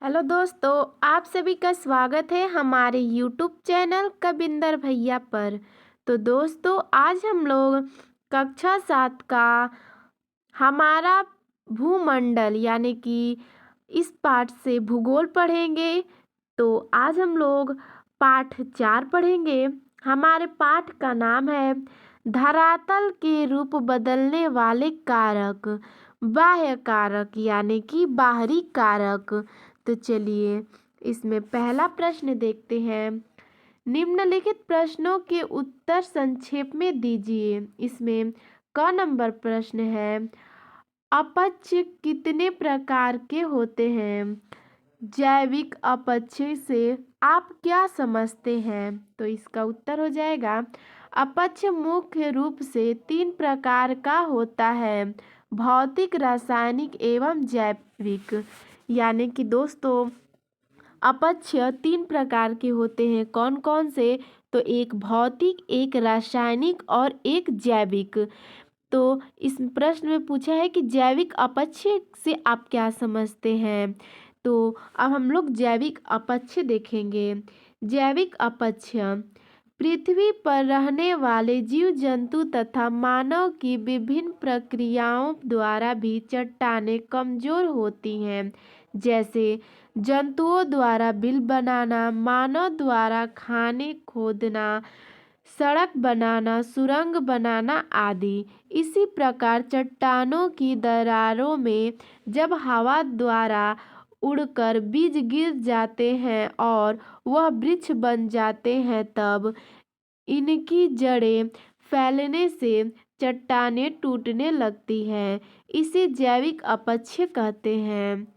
Hello दोस्तों, आप सभी का स्वागत है हमारे यूट्यूब चैनल कविंदर भैया पर। तो दोस्तों, आज हम लोग कक्षा 7 का हमारा भूमंडल यानी कि इस पाठ से भूगोल पढ़ेंगे। तो आज हम लोग पाठ 4 पढ़ेंगे। हमारे पाठ का नाम है धरातल के रूप बदलने वाले कारक, बाह्य कारक यानी कि बाहरी कारक। तो चलिए इसमें पहला प्रश्न देखते हैं। निम्नलिखित प्रश्नों के उत्तर संक्षेप में दीजिए। इसमें क नंबर प्रश्न है, अपक्ष कितने प्रकार के होते हैं? जैविक अपक्ष से आप क्या समझते हैं? तो इसका उत्तर हो जाएगा, अपक्ष मुख्य रूप से 3 प्रकार का होता है, भौतिक, रासायनिक एवं जैविक। यानी कि दोस्तों, अपक्ष 3 प्रकार के होते हैं। कौन कौन से? तो एक भौतिक, एक रासायनिक और एक जैविक। तो इस प्रश्न में पूछा है कि जैविक अपक्ष से आप क्या समझते हैं? तो अब हम लोग जैविक अपक्ष देखेंगे। जैविक अपक्ष पृथ्वी पर रहने वाले जीव जंतु तथा मानव की विभिन्न प्रक्रियाओं द्वारा भी चट्टानें कमजोर होती हैं, जैसे जंतुओं द्वारा बिल बनाना, मानव द्वारा खाने खोदना, सड़क बनाना, सुरंग बनाना आदि। इसी प्रकार चट्टानों की दरारों में जब हवा द्वारा उड़कर बीज गिर जाते हैं और वह वृक्ष बन जाते हैं, तब इनकी जड़ें फैलने से चट्टानें टूटने लगती हैं। इसे जैविक अपक्ष कहते हैं।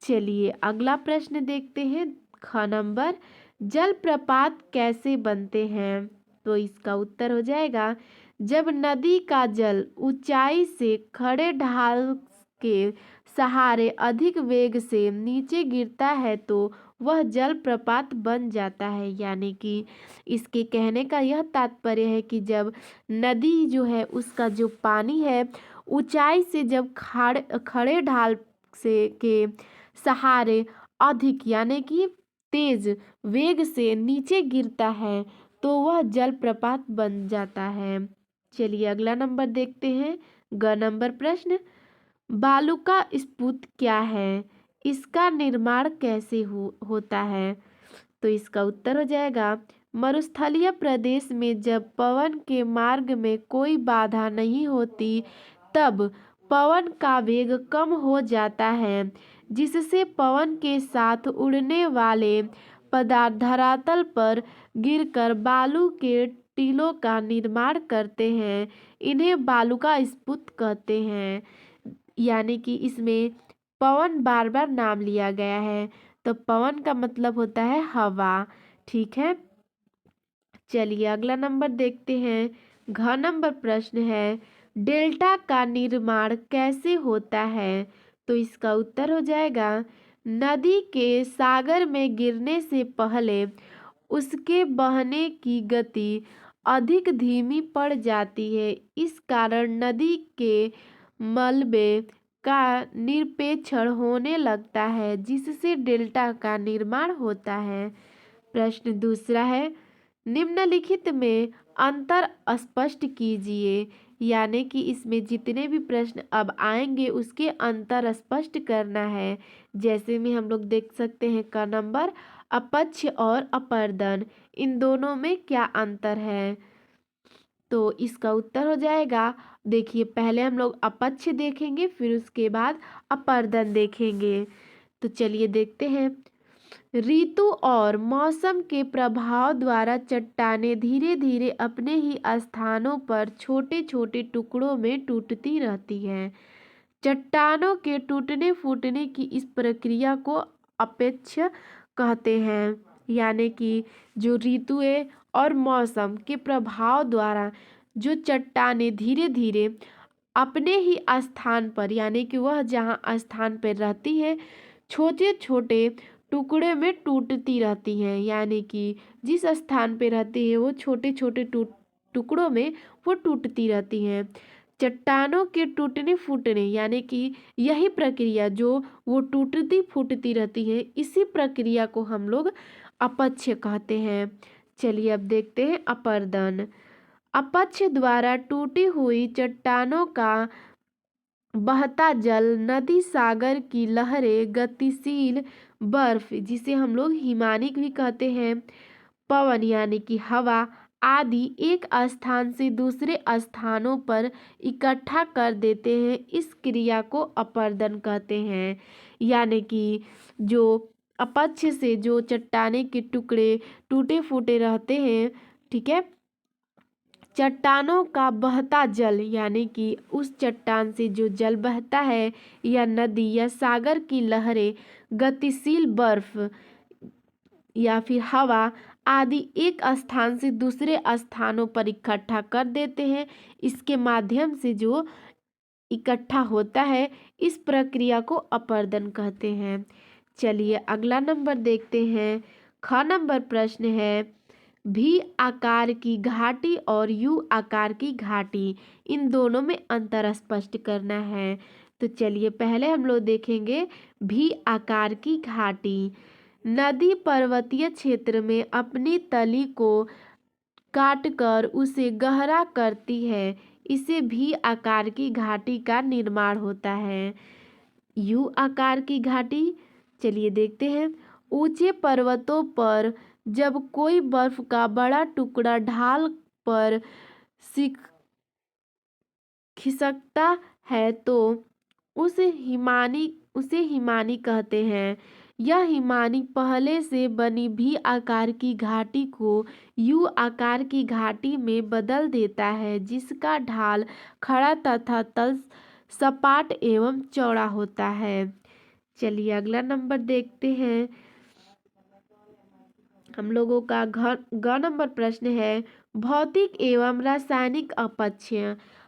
चलिए अगला प्रश्न देखते हैं। ख नंबर, जलप्रपात कैसे बनते हैं? तो इसका उत्तर हो जाएगा, जब नदी का जल ऊंचाई से खड़े ढाल के सहारे अधिक वेग से नीचे गिरता है तो वह जलप्रपात बन जाता है। यानी कि इसके कहने का यह तात्पर्य है कि जब नदी जो है उसका जो पानी है ऊंचाई से जब खड़े ढाल से के सहारे अधिक यानी कि तेज वेग से नीचे गिरता है तो वह जलप्रपात बन जाता है। चलिए अगला नंबर देखते हैं। ग नंबर प्रश्न, बालुका स्फूत क्या है? इसका निर्माण कैसे होता है? तो इसका उत्तर हो जाएगा, मरुस्थलीय प्रदेश में जब पवन के मार्ग में कोई बाधा नहीं होती तब पवन का वेग कम हो जाता है, जिससे पवन के साथ उड़ने वाले पदार्थ धरातल पर गिरकर बालू के टीलों का निर्माण करते हैं। इन्हें बालुका स्फूत कहते हैं। यानी कि इसमें पवन बार बार नाम लिया गया है। तो पवन का मतलब होता है हवा। ठीक है, चलिए अगला नंबर देखते हैं। घ नंबर प्रश्न है, डेल्टा का निर्माण कैसे होता है? तो इसका उत्तर हो जाएगा, नदी के सागर में गिरने से पहले उसके बहने की गति अधिक धीमी पड़ जाती है। इस कारण नदी के मलबे का निरपेक्षण होने लगता है, जिससे डेल्टा का निर्माण होता है। प्रश्न दूसरा है, निम्नलिखित में अंतर स्पष्ट कीजिए। यानी कि इसमें जितने भी प्रश्न अब आएंगे उसके अंतर स्पष्ट करना है। जैसे में हम लोग देख सकते हैं क नंबर, अपक्ष और अपर्दन, इन दोनों में क्या अंतर है? तो इसका उत्तर हो जाएगा, देखिए पहले हम लोग अपक्ष देखेंगे फिर उसके बाद अपर्दन देखेंगे। तो चलिए देखते हैं। ऋतु और मौसम के प्रभाव द्वारा चट्टानें धीरे धीरे अपने ही स्थानों पर छोटे छोटे टुकड़ों में टूटती रहती हैं। चट्टानों के टूटने फूटने की इस प्रक्रिया को अपक्ष कहते हैं। यानी कि जो ऋतुएं और मौसम के प्रभाव द्वारा जो चट्टानें धीरे धीरे अपने ही स्थान पर यानी कि वह जहाँ स्थान पर रहती है छोटे छोटे टुकड़े में टूटती रहती हैं। यानी कि जिस स्थान पे रहती है वो छोटे छोटे टुकड़ों में वो टूटती रहती हैं। चट्टानों के टूटने फूटने यानी कि यही प्रक्रिया जो वो टूटती फूटती रहती है, इसी प्रक्रिया को हम लोग अपक्ष कहते हैं। चलिए अब देखते हैं अपर्दन। अपक्ष द्वारा टूटी हुई चट्टानों का बहता जल, नदी, सागर की लहरें, गतिशील बर्फ जिसे हम लोग हिमानिक भी कहते हैं, पवन यानी कि हवा आदि एक स्थान से दूसरे स्थानों पर इकट्ठा कर देते हैं। इस क्रिया को अपर्दन कहते हैं। यानी कि जो अपक्ष से जो चट्टाने के टुकड़े टूटे फूटे रहते हैं, ठीक है, चट्टानों का बहता जल यानी कि उस चट्टान से जो जल बहता है, या नदी या सागर की लहरें, गतिशील बर्फ या फिर हवा आदि एक स्थान से दूसरे स्थानों पर इकट्ठा कर देते हैं। इसके माध्यम से जो इकट्ठा होता है, इस प्रक्रिया को अपर्दन कहते हैं। चलिए अगला नंबर देखते हैं। ख नंबर प्रश्न है, भी आकार की घाटी और यू आकार की घाटी, इन दोनों में अंतर स्पष्ट करना है। तो चलिए पहले हम लोग देखेंगे भी आकार की घाटी। नदी पर्वतीय क्षेत्र में अपनी तली को काटकर उसे गहरा करती है, इसे भी आकार की घाटी का निर्माण होता है। यू आकार की घाटी, चलिए देखते हैं। ऊंचे पर्वतों पर जब कोई बर्फ का बड़ा टुकड़ा ढाल पर खिसकता है तो उसे हिमानी कहते हैं। यह हिमानी पहले से बनी भी आकार की घाटी को यू आकार की घाटी में बदल देता है, जिसका ढाल खड़ा तथा तल सपाट एवं चौड़ा होता है। चलिए अगला नंबर देखते हैं। हम लोगों का ग नंबर प्रश्न है, भौतिक एवं रासायनिक अपक्ष।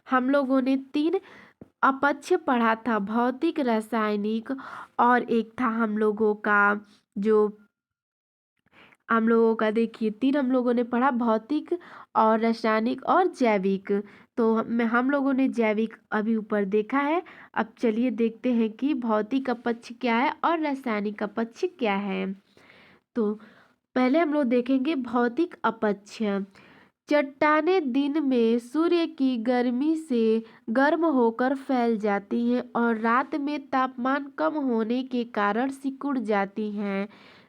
हम लोगों ने 3 अपक्ष पढ़ा था, भौतिक, रासायनिक और एक था हम लोगों का देखिए 3 हम लोगों ने पढ़ा, भौतिक और रासायनिक और जैविक। तो हम लोगों ने जैविक अभी ऊपर देखा है। अब चलिए देखते हैं कि भौतिक अपक्ष क्या है और रासायनिक अपक्ष क्या है। तो पहले हम लोग देखेंगे भौतिक अपक्ष। चट्टानें दिन में सूर्य की गर्मी से गर्म होकर फैल जाती हैं और रात में तापमान कम होने के कारण सिकुड़ जाती हैं,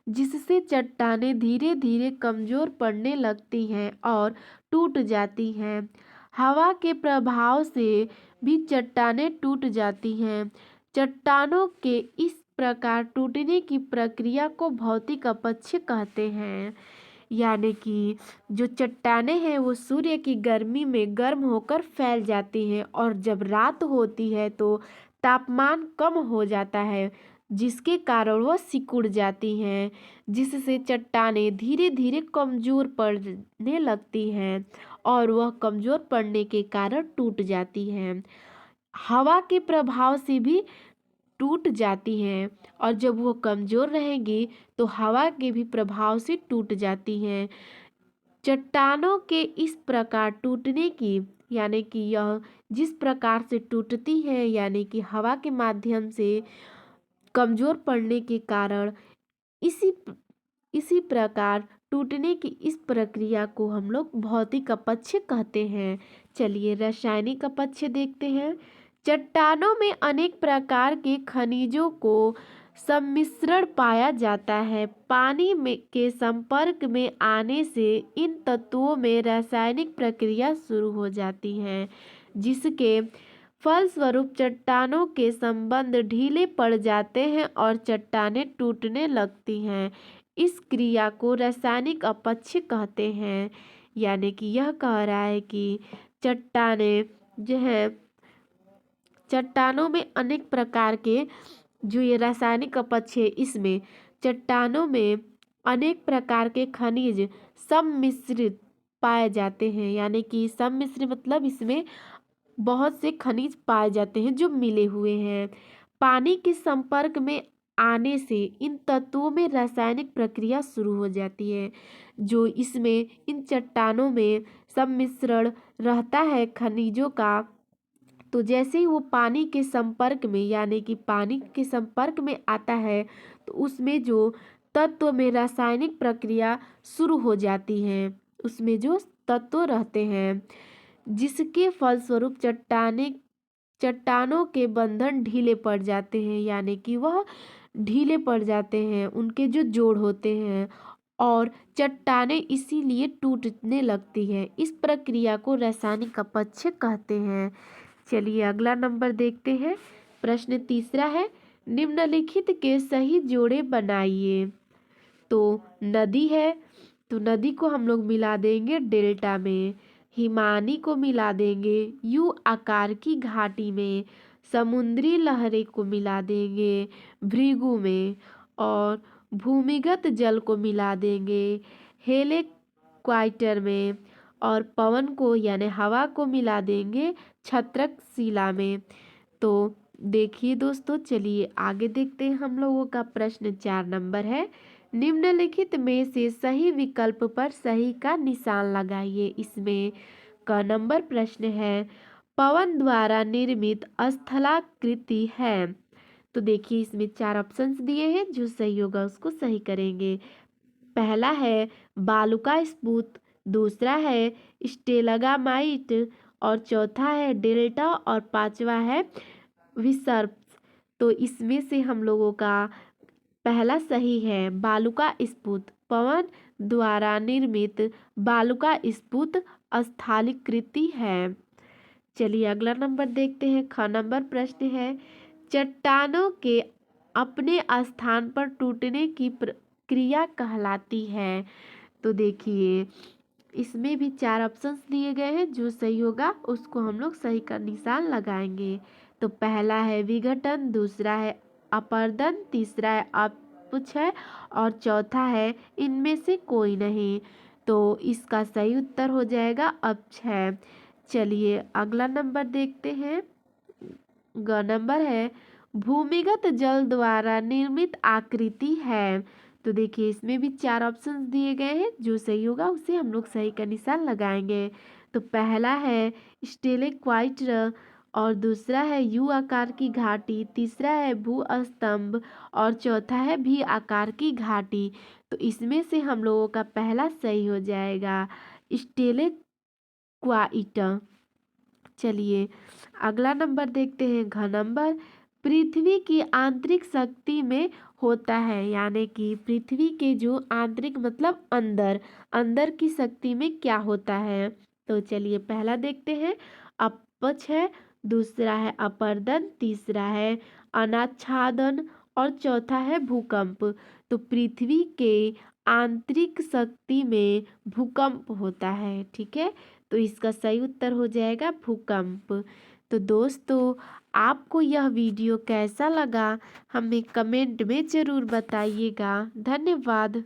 जिससे चट्टानें धीरे धीरे कमजोर पड़ने लगती हैं और टूट जाती हैं। हवा के प्रभाव से भी चट्टानें टूट जाती हैं। चट्टानों के इस प्रकार टूटने की प्रक्रिया को भौतिक अपक्ष कहते हैं। यानी कि जो चट्टानें हैं वो सूर्य की गर्मी में गर्म होकर फैल जाती हैं और जब रात होती है तो तापमान कम हो जाता है, जिसके कारण वह सिकुड़ जाती हैं, जिससे चट्टानें धीरे धीरे कमजोर पड़ने लगती हैं और वह कमजोर पड़ने के कारण टूट जाती हैं। हवा के प्रभाव से भी टूट जाती हैं और जब वो कमज़ोर रहेंगी तो हवा के भी प्रभाव से टूट जाती हैं। चट्टानों के इस प्रकार टूटने की यानी कि यह जिस प्रकार से टूटती है, यानी कि हवा के माध्यम से कमज़ोर पड़ने के कारण इसी प्रकार टूटने की इस प्रक्रिया को हम लोग भौतिक अपक्ष कहते हैं। चलिए रासायनिक अपक्ष देखते हैं। चट्टानों में अनेक प्रकार के खनिजों को सम्मिश्रण पाया जाता है। पानी के संपर्क में आने से इन तत्वों में रासायनिक प्रक्रिया शुरू हो जाती है, जिसके फलस्वरूप चट्टानों के संबंध ढीले पड़ जाते हैं और चट्टानें टूटने लगती हैं। इस क्रिया को रासायनिक अपक्ष कहते हैं। यानी कि यह कह रहा है कि चट्टानें जो है, चट्टानों में अनेक प्रकार के जो ये रासायनिक अपक्ष है, इसमें चट्टानों में अनेक प्रकार के खनिज सम्मिश्रित पाए जाते हैं। यानी कि सम्मिश्रित मतलब इसमें बहुत से खनिज पाए जाते हैं जो मिले हुए हैं। पानी के संपर्क में आने से इन तत्वों में रासायनिक प्रक्रिया शुरू हो जाती है। जो इसमें इन चट्टानों में सम्मिश्रण रहता है खनिजों का, तो जैसे ही वो पानी के संपर्क में यानी कि पानी के संपर्क में आता है तो उसमें जो तत्व में रासायनिक प्रक्रिया शुरू हो जाती है, उसमें जो तत्व रहते हैं जिसके फलस्वरूप चट्टानों के बंधन ढीले पड़ जाते हैं, यानी कि वह ढीले पड़ जाते हैं, उनके जो जोड़ होते हैं और चट्टानें इसीलिए टूटने लगती है। इस प्रक्रिया को रासायनिक अपक्षय कहते हैं। चलिए अगला नंबर देखते हैं। प्रश्न तीसरा है, निम्नलिखित के सही जोड़े बनाइए। तो नदी है, तो नदी को हम लोग मिला देंगे डेल्टा में, हिमानी को मिला देंगे यू आकार की घाटी में, समुद्री लहरें को मिला देंगे भृगु में, और भूमिगत जल को मिला देंगे हेलिक्वाइटर में, और पवन को यानी हवा को मिला देंगे छत्रक शिला में। तो देखिए दोस्तों, चलिए आगे देखते हैं। हम लोगों का प्रश्न 4 नंबर है, निम्नलिखित में से सही विकल्प पर सही का निशान लगाइए। इसमें का नंबर प्रश्न है, पवन द्वारा निर्मित स्थलाकृति है। तो देखिए इसमें 4 ऑप्शंस दिए हैं, जो सही होगा उसको सही करेंगे। पहला है बालुका स्फूत, दूसरा है स्टेलाग्माइट, और चौथा है डेल्टा, और पांचवा है विसर्प। तो इसमें से हम लोगों का पहला सही है बालुका स्फूत, पवन द्वारा निर्मित बालुका स्फूत स्थलाकृति है। चलिए अगला नंबर देखते हैं। ख नंबर प्रश्न है, चट्टानों के अपने स्थान पर टूटने की प्रक्रिया कहलाती है। तो देखिए इसमें भी 4 ऑप्शंस दिए गए हैं, जो सही होगा उसको हम लोग सही का निशान लगाएंगे। तो पहला है विघटन, दूसरा है अपरदन, तीसरा है अपक्षय, और चौथा है इनमें से कोई नहीं। तो इसका सही उत्तर हो जाएगा अपक्षय। चलिए अगला नंबर देखते हैं। ग नंबर है, भूमिगत जल द्वारा निर्मित आकृति है। तो देखिए इसमें भी 4 ऑप्शंस दिए गए हैं, जो सही होगा उसे हम लोग सही का निशान लगाएंगे। तो पहला है स्टेलेक्वाइट, और दूसरा है यू आकार की घाटी, तीसरा है भू स्तंभ, और चौथा है भी आकार की घाटी। तो इसमें से हम लोगों का पहला सही हो जाएगा स्टेलेक्वाइट। चलिए अगला नंबर देखते हैं। घ नंबर, पृथ्वी की आंतरिक शक्ति में होता है, यानी कि पृथ्वी के जो आंतरिक मतलब अंदर अंदर की शक्ति में क्या होता है। तो चलिए पहला देखते हैं, अपक्षय, दूसरा है अपरदन, तीसरा है अनाच्छादन, और चौथा है भूकंप। तो पृथ्वी के आंतरिक शक्ति में भूकंप होता है, ठीक है। तो इसका सही उत्तर हो जाएगा भूकंप। तो दोस्तों आपको यह वीडियो कैसा लगा हमें कमेंट में ज़रूर बताइएगा। धन्यवाद।